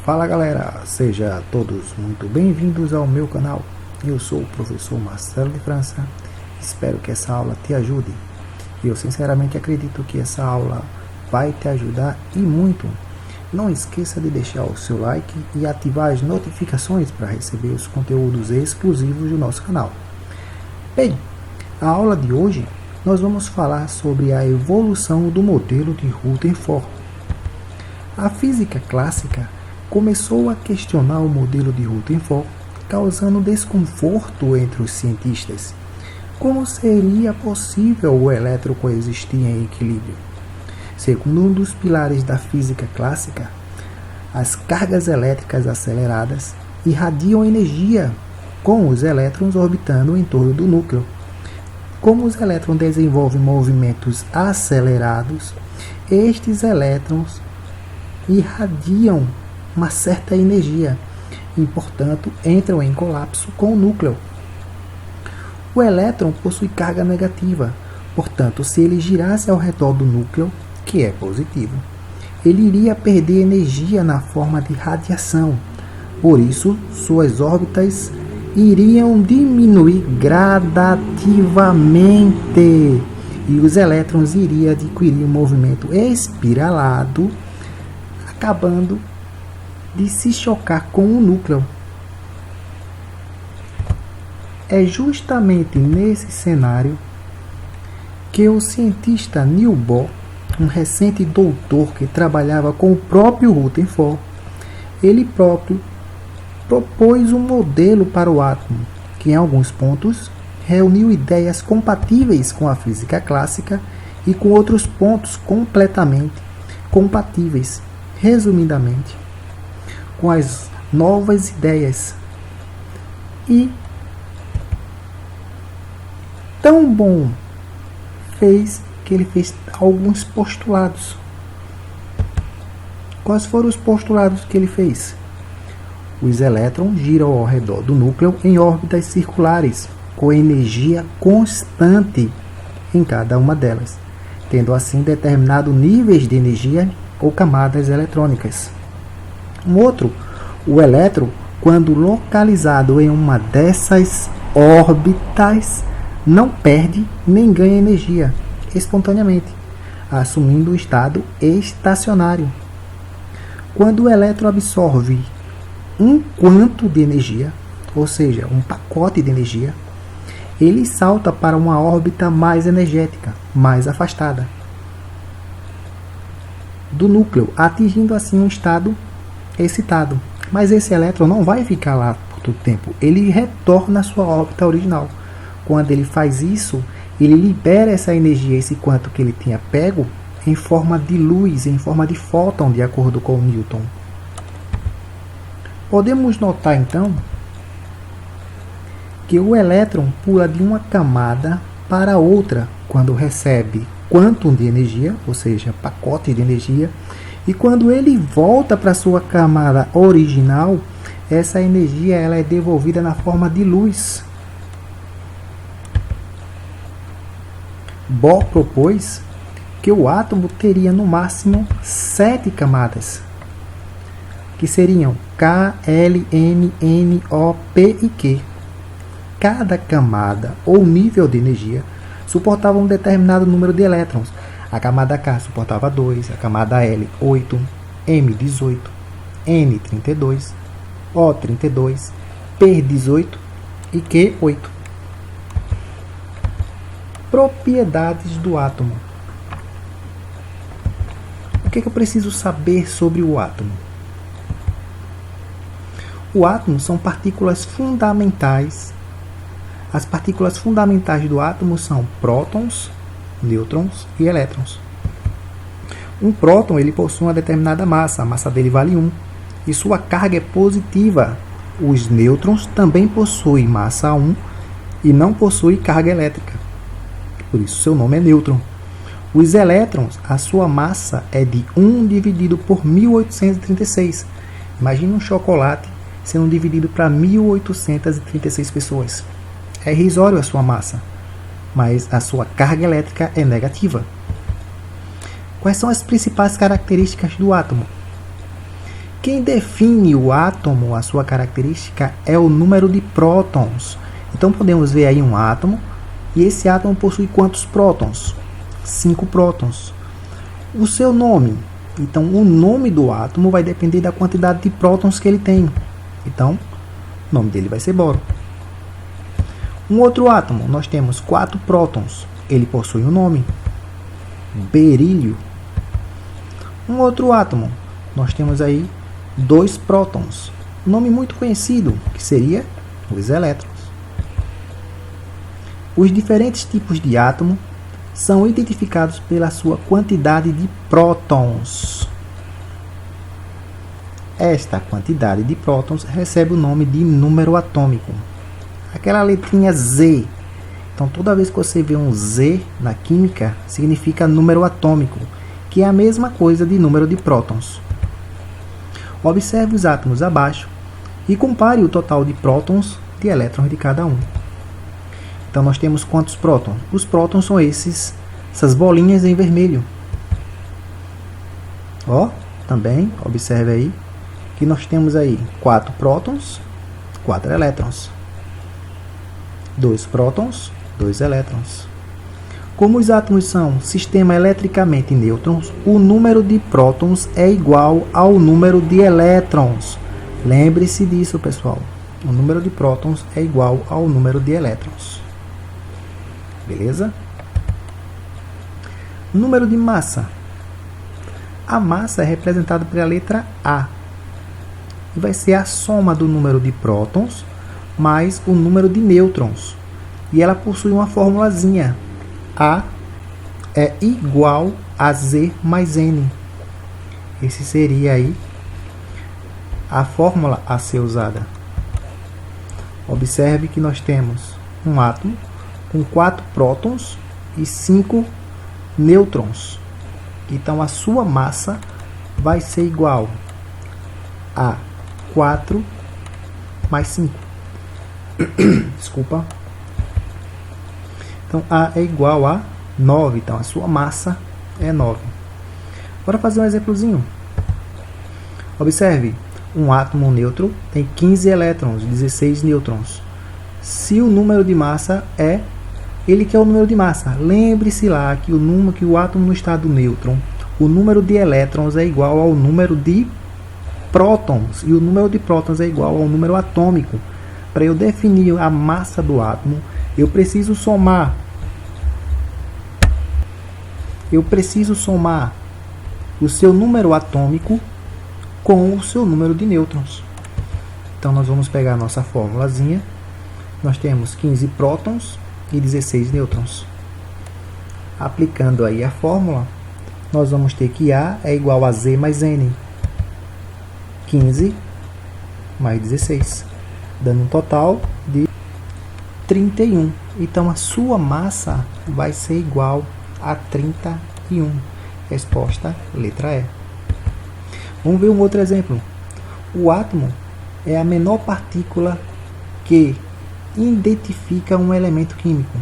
Fala galera, sejam todos muito bem-vindos ao meu canal. Eu sou o professor Marcelo de França, espero que essa aula te ajude. Eu sinceramente acredito que essa aula vai te ajudar e muito. Não esqueça de deixar o seu like e ativar as notificações para receber os conteúdos exclusivos do nosso canal. Bem, a aula de hoje nós vamos falar sobre a evolução do modelo de Rutherford. A física clássica começou a questionar o modelo de Rutherford, causando desconforto entre os cientistas. Como seria possível o elétron coexistir em equilíbrio? Segundo um dos pilares da física clássica, as cargas elétricas aceleradas irradiam energia, com os elétrons orbitando em torno do núcleo. Como os elétrons desenvolvem movimentos acelerados, estes elétrons irradiam uma certa energia e, portanto, entram em colapso com o núcleo. O elétron possui carga negativa, portanto, se ele girasse ao redor do núcleo, que é positivo, ele iria perder energia na forma de radiação. Por isso, suas órbitas iriam diminuir gradativamente e os elétrons iriam adquirir um movimento espiralado, acabando de se chocar com o núcleo. É justamente nesse cenário que o cientista Niels Bohr, um recente doutor que trabalhava com o próprio Rutherford, ele próprio propôs um modelo para o átomo, que em alguns pontos reuniu ideias compatíveis com a física clássica e com outros pontos completamente compatíveis. Resumidamente, com as novas ideias. E tão bom fez que ele fez alguns postulados. Quais foram os postulados que ele fez? Os elétrons giram ao redor do núcleo em órbitas circulares, com energia constante em cada uma delas, tendo assim determinado níveis de energia ou camadas eletrônicas. Um outro, o elétron, quando localizado em uma dessas órbitas, não perde nem ganha energia espontaneamente, assumindo o estado estacionário. Quando o elétron absorve um quanto de energia, ou seja, um pacote de energia, ele salta para uma órbita mais energética, mais afastada do núcleo, atingindo assim um estado excitado. Mas esse elétron não vai ficar lá por todo tempo, ele retorna à sua órbita original. Quando ele faz isso, ele libera essa energia, esse quanto que ele tinha pego, em forma de luz, em forma de fóton, de acordo com Newton. Podemos notar então que o elétron pula de uma camada para outra quando recebe quantum de energia, ou seja, pacote de energia, e quando ele volta para sua camada original, essa energia ela é devolvida na forma de luz. Bohr propôs que o átomo teria no máximo 7 camadas, que seriam K, L, M, N, O, P e Q. Cada camada ou nível de energia suportava um determinado número de elétrons. A camada K suportava 2, a camada L 8, M 18, N 32, O 32, P 18 e Q 8. Propriedades do átomo. O que eu preciso saber sobre o átomo? O átomo são partículas fundamentais. As partículas fundamentais do átomo são prótons, nêutrons e elétrons. Um próton ele possui uma determinada massa, a massa dele vale 1, e sua carga é positiva. Os nêutrons também possuem massa 1 e não possuem carga elétrica, por isso seu nome é nêutron. Os elétrons, a sua massa é de 1 dividido por 1836. Imagine um chocolate sendo dividido para 1836 pessoas. É irrisório a sua massa, mas a sua carga elétrica é negativa. Quais são as principais características do átomo? Quem define o átomo, a sua característica, é o número de prótons. Então podemos ver aí um átomo, e esse átomo possui quantos prótons? 5 prótons. O seu nome. Então o nome do átomo vai depender da quantidade de prótons que ele tem. Então o nome dele vai ser boro. Um outro átomo, nós temos 4 prótons. Ele possui um nome, berílio. Um outro átomo, nós temos aí 2 prótons. Um nome muito conhecido, que seria os elétrons. Os diferentes tipos de átomo são identificados pela sua quantidade de prótons. Esta quantidade de prótons recebe o nome de número atômico. Aquela letrinha Z. Então, toda vez que você vê um Z na química, significa número atômico, que é a mesma coisa de número de prótons. Observe os átomos abaixo e compare o total de prótons e de elétrons de cada um. Então, nós temos quantos prótons? Os prótons são essas bolinhas em vermelho. Ó, também, observe aí, que nós temos aí 4 prótons, 4 elétrons. 2 prótons, 2 elétrons. Como os átomos são sistema eletricamente nêutrons, o número de prótons é igual ao número de elétrons. Lembre-se disso, pessoal. O número de prótons é igual ao número de elétrons. Beleza? Número de massa. A massa é representada pela letra A. E vai ser a soma do número de prótons mais o número de nêutrons. E ela possui uma formulazinha. A é igual a Z mais N. Esse seria aí a fórmula a ser usada. Observe que nós temos um átomo com 4 prótons e 5 nêutrons. Então a sua massa vai ser igual a 4 mais 5. Desculpa. Então A é igual a 9. Então a sua massa é 9. Bora fazer um exemplozinho. Observe, um átomo neutro tem 15 elétrons, 16 nêutrons. Se o número de massa é ele que é o número de massa, lembre-se lá que o átomo no estado nêutron, o número de elétrons é igual ao número de prótons, e o número de prótons é igual ao número atômico. Para eu definir a massa do átomo, eu preciso somar o seu número atômico com o seu número de nêutrons. Então nós vamos pegar a nossa formulazinha. Nós temos 15 prótons e 16 nêutrons. Aplicando aí a fórmula, nós vamos ter que A é igual a Z mais N. 15 mais 16, dando um total de 31. Então a sua massa vai ser igual a 31. Resposta, letra E. Vamos ver um outro exemplo. O átomo é a menor partícula que identifica um elemento químico.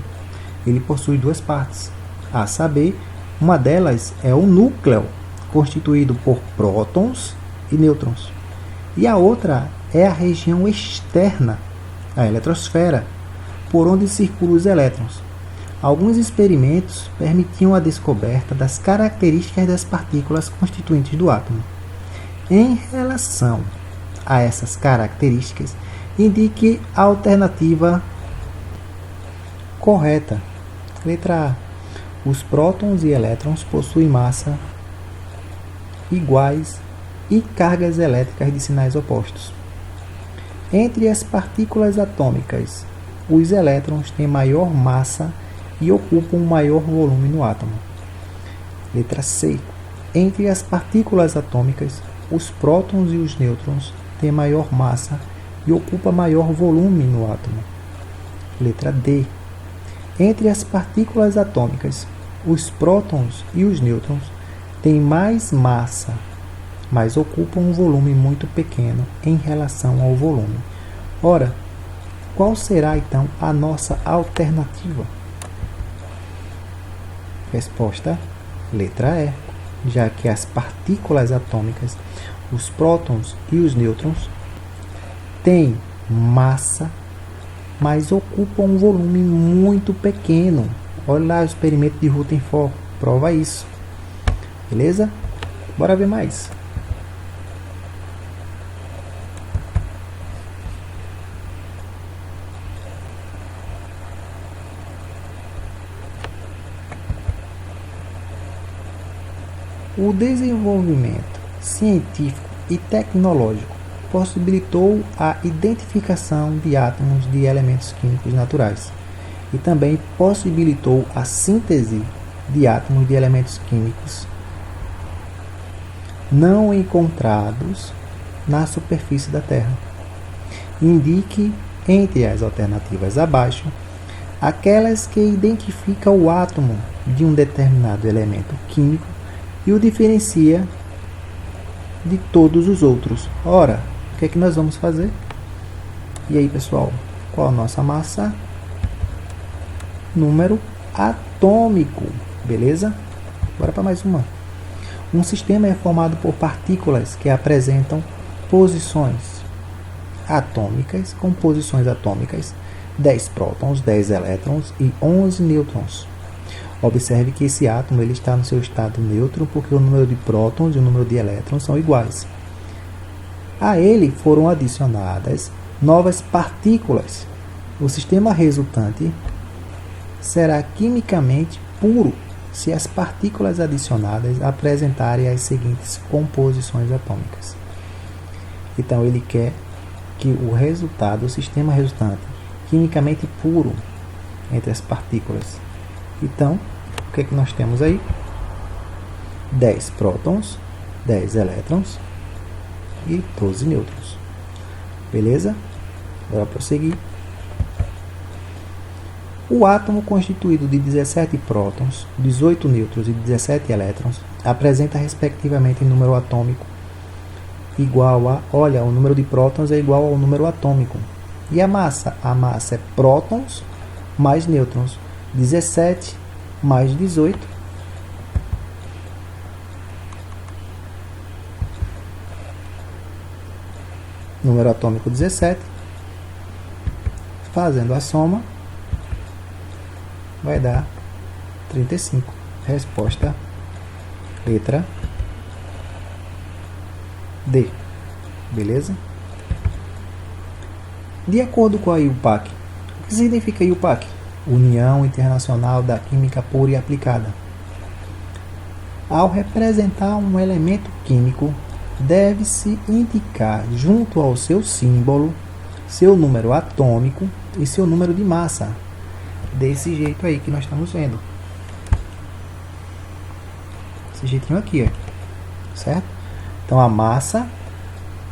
Ele possui 2 partes, a saber, uma delas é o núcleo, constituído por prótons e nêutrons. E a outra é a região externa, a eletrosfera, por onde circulam os elétrons. Alguns experimentos permitiam a descoberta das características das partículas constituintes do átomo. Em relação a essas características, indique a alternativa correta. Letra A. Os prótons e elétrons possuem massa iguais e cargas elétricas de sinais opostos. Entre as partículas atômicas, os elétrons têm maior massa e ocupam um maior volume no átomo. Letra C. Entre as partículas atômicas, os prótons e os nêutrons têm maior massa e ocupam maior volume no átomo. Letra D. Entre as partículas atômicas, os prótons e os nêutrons têm mais massa, mas ocupam um volume muito pequeno em relação ao volume. Ora, qual será então a nossa alternativa? Resposta, letra E, já que as partículas atômicas os prótons e os nêutrons, têm massa, mas ocupam um volume muito pequeno. Olha lá o experimento de Rutherford, prova isso. Beleza? Bora ver mais. O desenvolvimento científico e tecnológico possibilitou a identificação de átomos de elementos químicos naturais e também possibilitou a síntese de átomos de elementos químicos não encontrados na superfície da Terra. Indique, entre as alternativas abaixo, aquelas que identificam o átomo de um determinado elemento químico e o diferencia de todos os outros. Ora, o que é que nós vamos fazer? E aí, pessoal, qual a nossa massa? Número atômico, beleza? Bora para mais uma. Um sistema é formado por partículas que apresentam posições atômicas, com posições atômicas, 10 prótons, 10 elétrons e 11 nêutrons. Observe que esse átomo ele está no seu estado neutro porque o número de prótons e o número de elétrons são iguais. A ele foram adicionadas novas partículas. O sistema resultante será quimicamente puro se as partículas adicionadas apresentarem as seguintes composições atômicas. Então ele quer que o resultado, o sistema resultante, quimicamente puro entre as partículas. Então, o que é que nós temos aí? 10 prótons, 10 elétrons e 12 nêutrons. Beleza? Bora prosseguir. O átomo constituído de 17 prótons, 18 nêutrons e 17 elétrons apresenta respectivamente número atômico igual a, olha, o número de prótons é igual ao número atômico. E a massa? A massa é prótons mais nêutrons. 17 mais 18. Número atômico 17. Fazendo a soma, vai dar 35. Resposta, letra D. Beleza? De acordo com a IUPAC, o que significa IUPAC? União Internacional da Química Pura e Aplicada. Ao representar um elemento químico, deve-se indicar junto ao seu símbolo, seu número atômico e seu número de massa. Desse jeito aí que nós estamos vendo. Esse jeitinho aqui, ó. Certo? Então a massa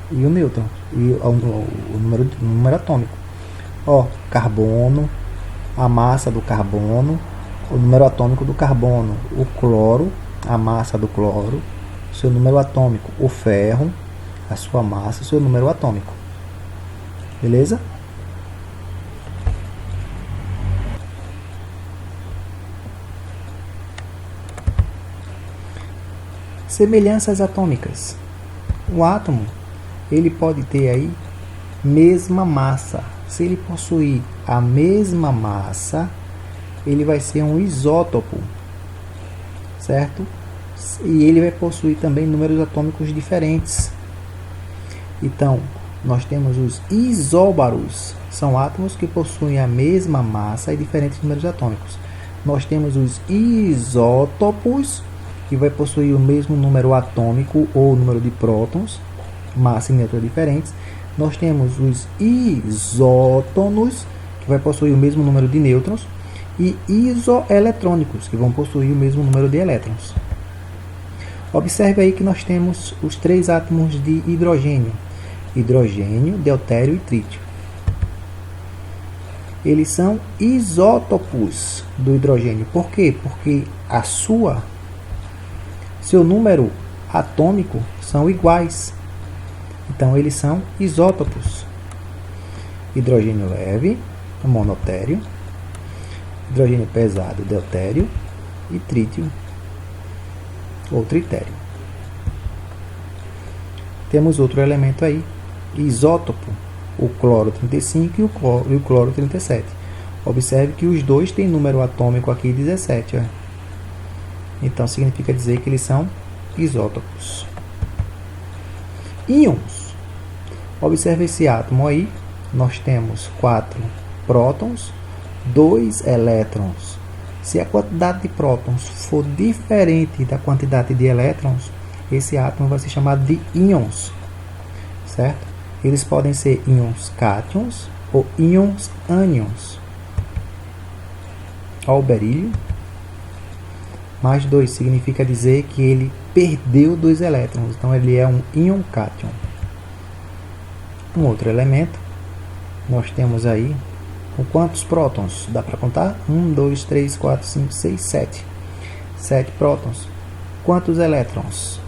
e o nêutron e o número atômico. Ó, carbono, a massa do carbono, o número atômico do carbono, o cloro, a massa do cloro, seu número atômico, o ferro, a sua massa, seu número atômico. Beleza? Semelhanças atômicas. O átomo, ele pode ter aí mesma massa. Se ele possuir a mesma massa, ele vai ser um isótopo, certo? E ele vai possuir também números atômicos diferentes. Então, nós temos os isóbaros, são átomos que possuem a mesma massa e diferentes números atômicos. Nós temos os isótopos, que vai possuir o mesmo número atômico ou número de prótons, massa e nêutrons diferentes. Nós temos os isótonos, que vai possuir o mesmo número de nêutrons, e isoeletrônicos, que vão possuir o mesmo número de elétrons. Observe aí que nós temos os 3 átomos de hidrogênio: hidrogênio, deutério e trítio. Eles são isótopos do hidrogênio. Por quê? Porque seu número atômico são iguais. Então, eles são isótopos. Hidrogênio leve, monotério. Hidrogênio pesado, deutério. E trítio, ou tritério. temos outro elemento aí, isótopo, o cloro 35 e o cloro 37. Observe que os dois têm número atômico aqui 17. Ó. Então significa dizer que eles são isótopos. Íons. Observe esse átomo aí. Nós temos 4 prótons, 2 elétrons. Se a quantidade de prótons for diferente da quantidade de elétrons, esse átomo vai ser chamado de íons, certo? Eles podem ser íons cátions ou íons ânions. Olha o berílio. Mais 2 significa dizer que ele perdeu 2 elétrons, então ele é um íon cátion. Um outro elemento, nós temos aí com quantos prótons? Dá para contar? 1, 2, 3, 4, 5, 6, 7. 7 prótons. Quantos elétrons?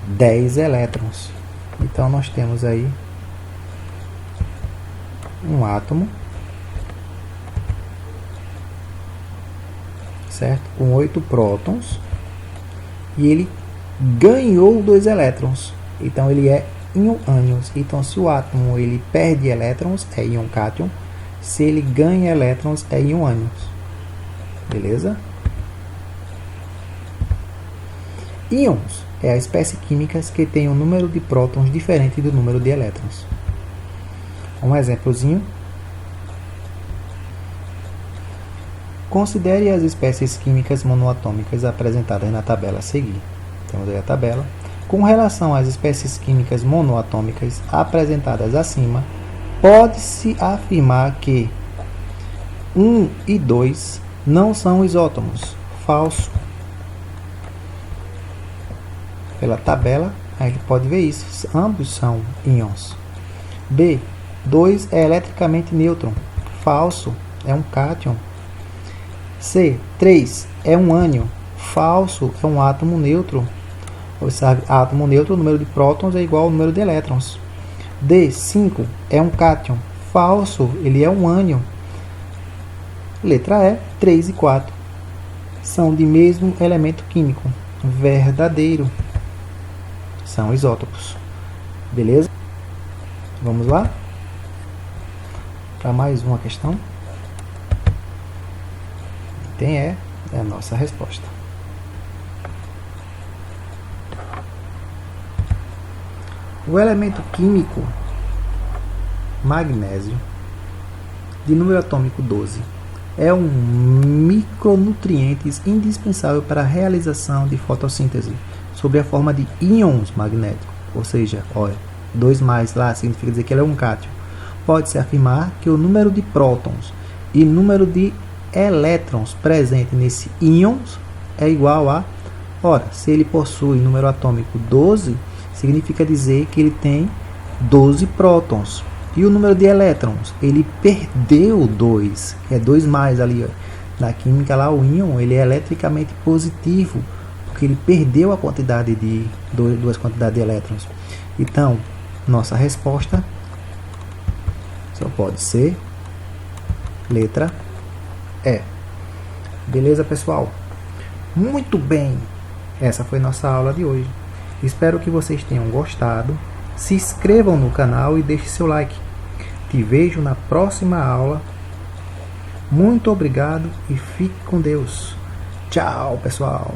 10 elétrons. Então nós temos aí um átomo, certo? Com 8 prótons, e ele ganhou 2 elétrons. Então ele é íon ânions. Então se o átomo ele perde elétrons, é íon cátion. Se ele ganha elétrons, é íon ânions. Beleza? Íons é a espécie química que tem um número de prótons diferente do número de elétrons. Um exemplozinho. Considere as espécies químicas monoatômicas apresentadas na tabela a seguir. Temos aí a tabela. Com relação às espécies químicas monoatômicas apresentadas acima, pode-se afirmar que 1 e 2 não são isótomos. Falso. Pela tabela, a gente pode ver isso. Ambos são íons. B. 2 é eletricamente nêutron. Falso. É um cátion. C. 3 é um ânion. Falso. É um átomo neutro. Observe, átomo neutro, o número de prótons é igual ao número de elétrons. D. 5 é um cátion. Falso. Ele é um ânion. Letra E. 3 e 4 são de mesmo elemento químico. Verdadeiro. São isótopos. Beleza? Vamos lá? Para mais uma questão. Tem é a nossa resposta. O elemento químico magnésio, de número atômico 12, é um micronutriente indispensável para a realização de fotossíntese, sob a forma de íons magnéticos, ou seja, olha, 2 mais lá significa dizer que ele é um cátion. Pode-se afirmar que o número de prótons e número de elétrons presente nesse íons é igual a, ora, se ele possui número atômico 12, significa dizer que ele tem 12 prótons. E o número de elétrons, ele perdeu 2, que é 2 mais ali, ó. Na química lá, o íon, ele é eletricamente positivo, porque ele perdeu a quantidade de duas quantidades de elétrons. Então, nossa resposta só pode ser letra E. Beleza, pessoal? Muito bem! Essa foi nossa aula de hoje. Espero que vocês tenham gostado. Se inscrevam no canal e deixem seu like. Te vejo na próxima aula. Muito obrigado e fique com Deus. Tchau, pessoal!